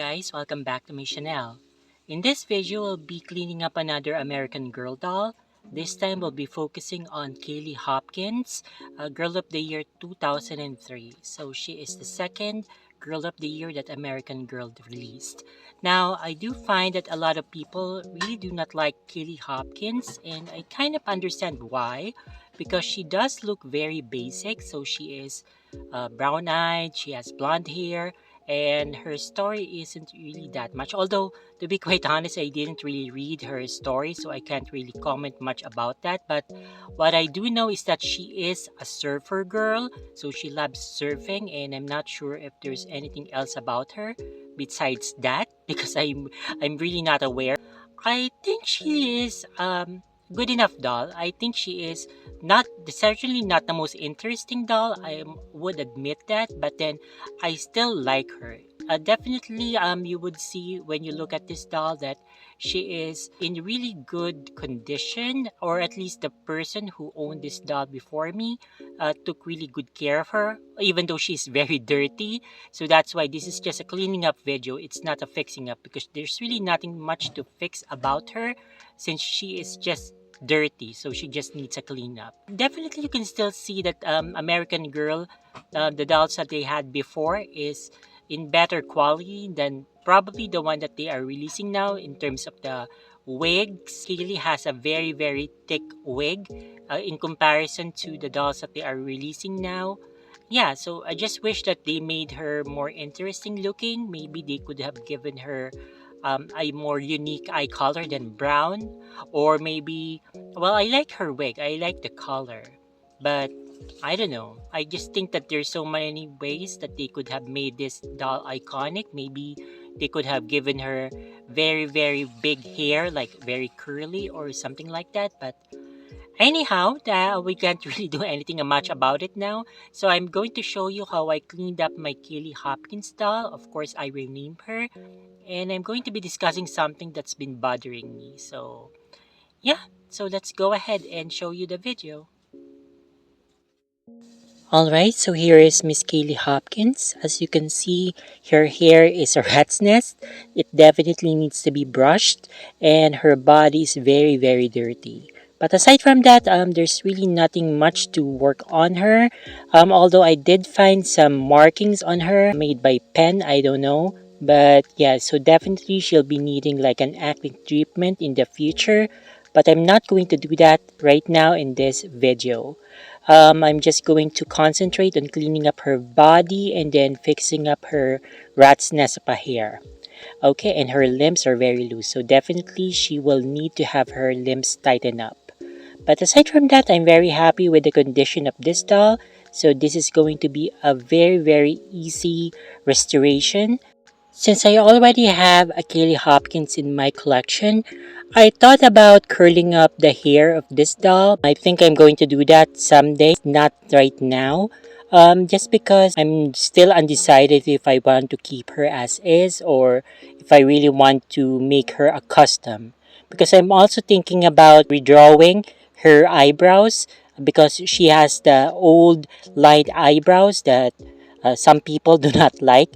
guys, welcome back to my channel. In this video, we'll be cleaning up another American Girl doll. This time, we'll be focusing on Kailey Hopkins, Girl of the Year 2003. So she is the second Girl of the Year that American Girl released. Now, I do find that a lot of people really do not like Kailey Hopkins, and I kind of understand why. Because she does look very basic, so she is brown-eyed, she has blonde hair, and her story isn't really that much. Although, to be quite honest, I didn't really read her story, so I can't really comment much about that. But what I do know is that she is a surfer girl, so she loves surfing, and I'm not sure if there's anything else about her besides that because I'm really not aware. I think she is good enough doll. I think she is not certainly not the most interesting doll. I would admit that, but then I still like her. Definitely, you would see when you look at this doll that she is in really good condition, or at least the person who owned this doll before me took really good care of her, even though she's very dirty. So that's why this is just a cleaning up video. It's not a fixing up because there's really nothing much to fix about her since she is just dirty, so she just needs a cleanup. Definitely you can still see that American Girl, the dolls that they had before is in better quality than probably the one that they are releasing now in terms of the wigs. Kailey has a very thick wig in comparison to the dolls that they are releasing now. Yeah, so I just wish that they made her more interesting looking. Maybe they could have given her a more unique eye color than brown, or maybe, well, I like her wig, I like the color, but I don't know. I just think that there's so many ways that they could have made this doll iconic. Maybe they could have given her very big hair, like very curly or something like that, but anyhow, we can't really do anything much about it now. So I'm going to show you how I cleaned up my Kailey Hopkins doll. Of course, I renamed her. And I'm going to be discussing something that's been bothering me. So, yeah. So let's go ahead and show you the video. Alright, so here is Miss Kailey Hopkins. As you can see, her hair is a rat's nest. It definitely needs to be brushed, and her body is very dirty. But aside from that, there's really nothing much to work on her. Although I did find some markings on her made by pen, I don't know. But yeah, so definitely she'll be needing like an acne treatment in the future. But I'm not going to do that right now in this video. I'm just going to concentrate on cleaning up her body and then fixing up her rat's nest of a hair. Okay, and her limbs are very loose, so definitely she will need to have her limbs tightened up. But aside from that, I'm very happy with the condition of this doll. So this is going to be a very easy restoration. Since I already have a Kailey Hopkins in my collection, I thought about curling up the hair of this doll. I think I'm going to do that someday, not right now. Just because I'm still undecided if I want to keep her as is or if I really want to make her a custom. Because I'm also thinking about redrawing her eyebrows because she has the old light eyebrows that some people do not like.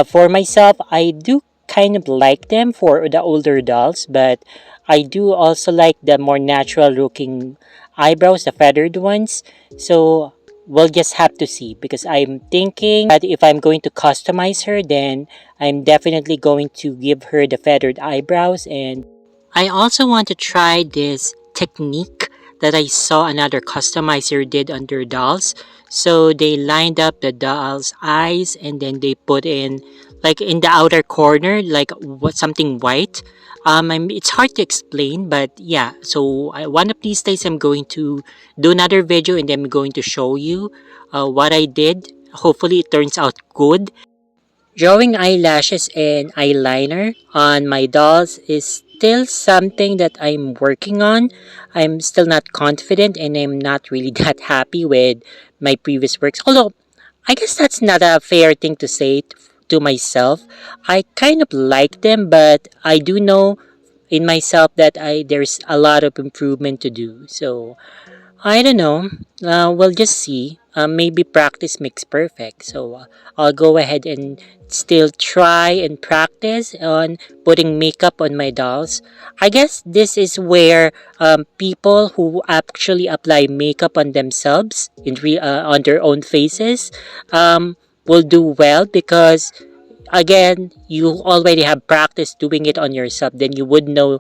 For myself, I do kind of like them for the older dolls, but I do also like the more natural looking eyebrows, the feathered ones. So we'll just have to see because I'm thinking that if I'm going to customize her, then I'm definitely going to give her the feathered eyebrows. And I also want to try this technique that I saw another customizer did on their dolls. So they lined up the doll's eyes and then they put in like in the outer corner like what something white. It's hard to explain, but yeah. So one of these days I'm going to do another video and then I'm going to show you what I did. Hopefully it turns out good. Drawing eyelashes and eyeliner on my dolls is still something that I'm working on. I'm still not confident and I'm not really that happy with my previous works. Although, I guess that's not a fair thing to say to myself. I kind of like them, but I do know in myself that there's a lot of improvement to do. So, I don't know. We'll just see. maybe practice makes perfect. So I'll go ahead and still try and practice on putting makeup on my dolls. I guess this is where people who actually apply makeup on themselves on their own faces will do well, because again, you already have practice doing it on yourself. Then you would know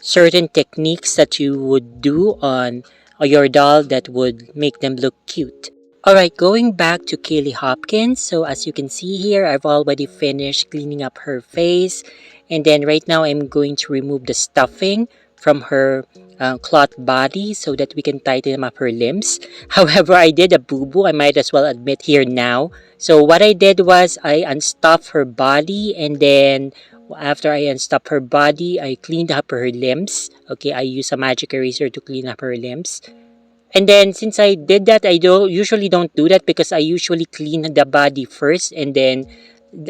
certain techniques that you would do on your doll that would make them look cute. Alright, going back to Kailey Hopkins. So as you can see here, I've already finished cleaning up her face. And then right now I'm going to remove the stuffing from her cloth body so that we can tighten up her limbs. However, I did a boo-boo, I might as well admit here now. So what I did was I unstuffed her body, and then after I unstuffed her body, I cleaned up her limbs. Okay, I used a magic eraser to clean up her limbs. And then since I did that, I don't do that, because I usually clean the body first, and then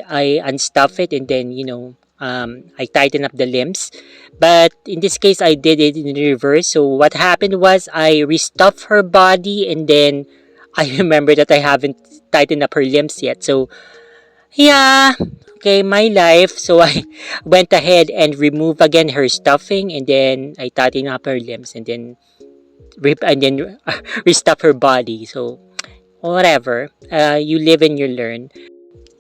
I unstuff it, and then I tighten up the limbs. But in this case, I did it in reverse. So what happened was I restuffed her body, and then I remember that I haven't tightened up her limbs yet. So yeah, okay, my life. So I went ahead and removed again her stuffing, and then I tightened up her limbs, and then restuff her body. So whatever, you live and you learn.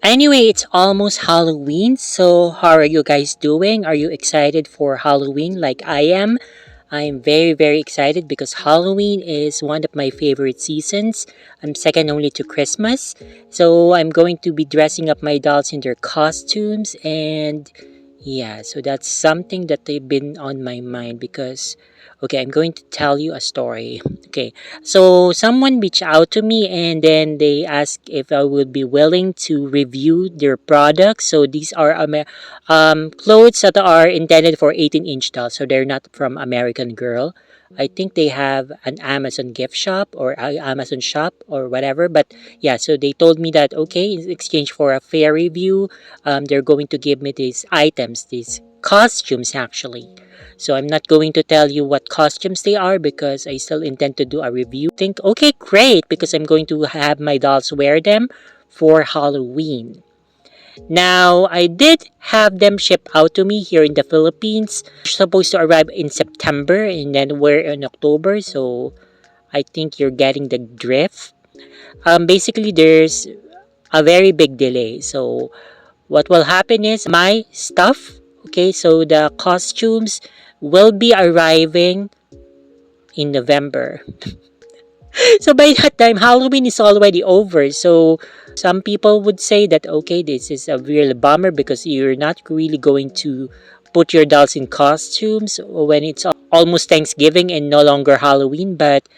Anyway, it's almost Halloween. So how are you guys doing? Are you excited for Halloween like I am? I'm very, very excited because Halloween is one of my favorite seasons. I'm second only to Christmas. So I'm going to be dressing up my dolls in their costumes, and yeah, so that's something that they've been on my mind because, okay, I'm going to tell you a story. Okay, so someone reached out to me, and then they asked if I would be willing to review their products. So these are clothes that are intended for 18-inch dolls, so they're not from American Girl. I think they have an Amazon gift shop or Amazon shop or whatever. But yeah, so they told me that okay, in exchange for a fair review, they're going to give me these items, these costumes actually. So I'm not going to tell you what costumes they are because I still intend to do a review. Think, okay, great, because I'm going to have my dolls wear them for Halloween. Now, I did have them shipped out to me here in the Philippines. They're supposed to arrive in September, and then we're in October, so I think you're getting the drift. Basically, there's a very big delay. So what will happen is my stuff, okay, so the costumes will be arriving in November. So by that time, Halloween is already over. So some people would say that, okay, this is a real bummer because you're not really going to put your dolls in costumes when it's almost Thanksgiving and no longer Halloween. But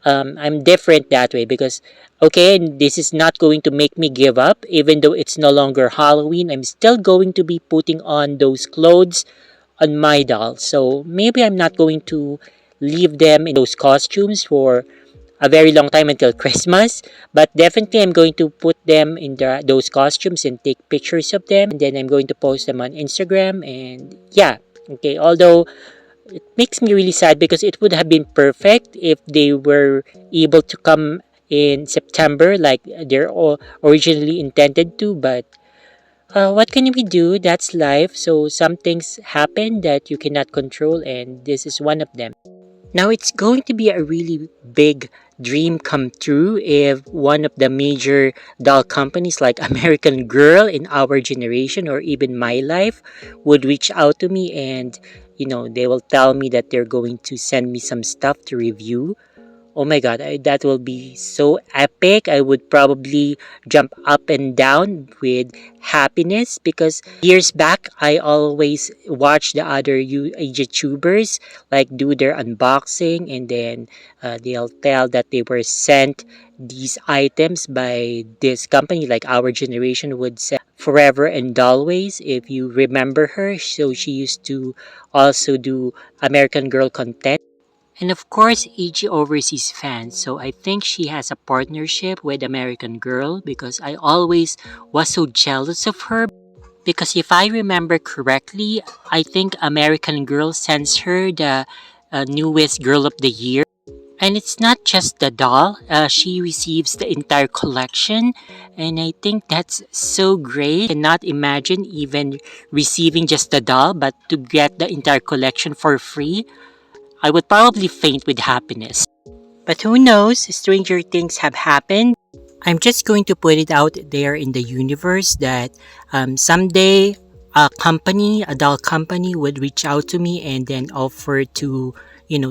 I'm different that way because, okay, this is not going to make me give up. Even though it's no longer Halloween, I'm still going to be putting on those clothes on my dolls. So maybe I'm not going to leave them in those costumes for a very long time until Christmas, but definitely I'm going to put them in those costumes and take pictures of them, and then I'm going to post them on Instagram. And yeah, okay, although it makes me really sad because it would have been perfect if they were able to come in September like they're all originally intended to, but what can we do? That's life. So some things happen that you cannot control, and this is one of them. Now, it's going to be a really big dream come true if one of the major doll companies like American Girl in our generation or even my life would reach out to me, and they will tell me that they're going to send me some stuff to review. Oh my god, that will be so epic. I would probably jump up and down with happiness because years back I always watch the other YouTubers like do their unboxing, and then they'll tell that they were sent these items by this company like our generation would send Forever and Always, if you remember her. So she used to also do American Girl content. And of course, AG Overseas fans. So I think she has a partnership with American Girl because I always was so jealous of her. Because if I remember correctly, I think American Girl sends her the newest Girl of the Year. And it's not just the doll, she receives the entire collection. And I think that's so great. Cannot imagine even receiving just the doll, but to get the entire collection for free, I would probably faint with happiness. But who knows, stranger things have happened. I'm just going to put it out there in the universe that someday a doll company would reach out to me and then offer to,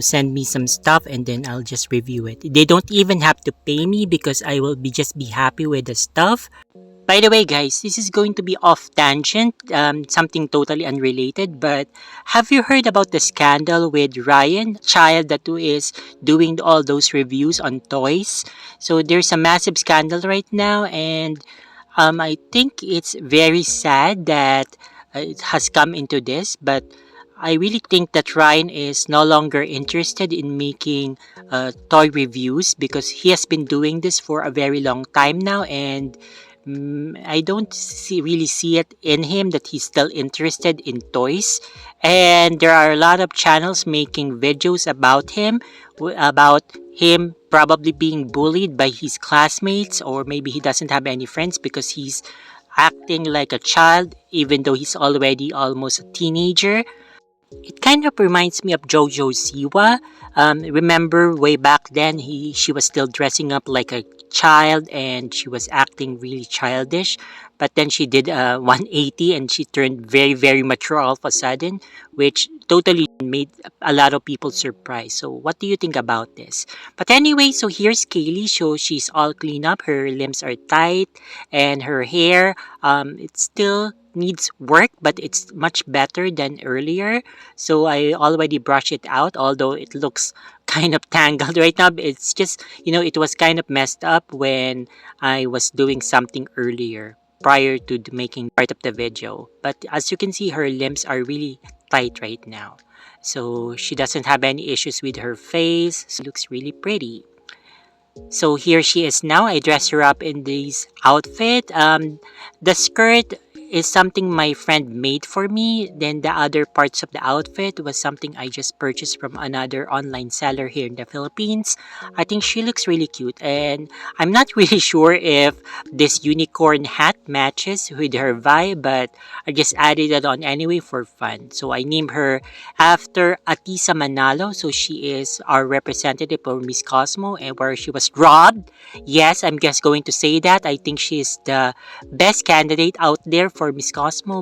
send me some stuff and then I'll just review it. They don't even have to pay me because I will be happy with the stuff. By the way, guys, this is going to be off tangent, something totally unrelated, but have you heard about the scandal with Ryan, child that who is doing all those reviews on toys? So there's a massive scandal right now, and I think it's very sad that it has come into this, but I really think that Ryan is no longer interested in making toy reviews because he has been doing this for a very long time now, and I don't really see it in him that he's still interested in toys. And there are a lot of channels making videos about him, about him probably being bullied by his classmates, or maybe he doesn't have any friends because he's acting like a child even though he's already almost a teenager. It kind of reminds me of Jojo Siwa. Remember way back then, she was still dressing up like a child and she was acting really childish. But then she did a 180 and she turned very, very mature all of a sudden, which totally made a lot of people surprised. So, what do you think about this? But anyway, so here's Kaylee. So, she's all cleaned up. Her limbs are tight and her hair, it still needs work, but it's much better than earlier. So I already brushed it out, although it looks kind of tangled right now. It's just, it was kind of messed up when I was doing something earlier prior to making part of the video. But as you can see, her limbs are really tight right now. So she doesn't have any issues with her face. So she looks really pretty. So here she is now. I dressed her up in this outfit. The skirt is something my friend made for me. Then the other parts of the outfit was something I just purchased from another online seller here in the Philippines. I think she looks really cute, and I'm not really sure if this unicorn hat matches with her vibe, but I just added it on anyway for fun. So I named her after Atisa Manalo. So she is our representative for Miss Cosmo, and where she was robbed. Yes, I'm just going to say that. I think she is the best candidate out there for Miss Cosmo.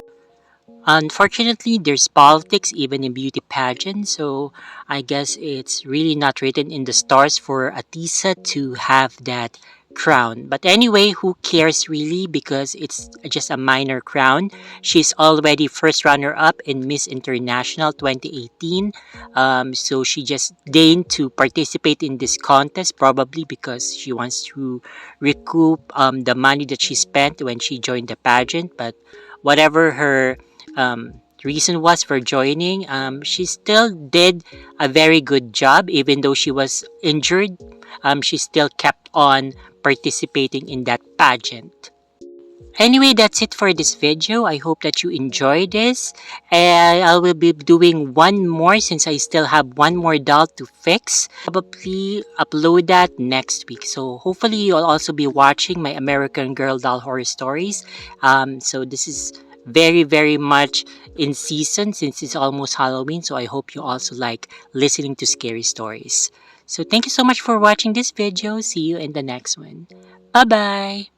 Unfortunately, there's politics even in beauty pageants, so I guess it's really not written in the stars for Atisa to have that crown. But anyway, who cares really because it's just a minor crown. She's already first runner-up in Miss International 2018. So she just deigned to participate in this contest probably because she wants to recoup the money that she spent when she joined the pageant. But whatever her reason was for joining, she still did a very good job. Even though she was injured, she still kept on participating in that pageant. Anyway, that's it for this video. I hope that you enjoyed this. And I will be doing one more since I still have one more doll to fix. Probably upload that next week. So hopefully you'll also be watching my American Girl doll horror stories. So this is very, very much in season since it's almost Halloween. So I hope you also like listening to scary stories. So thank you so much for watching this video. See you in the next one. Bye-bye.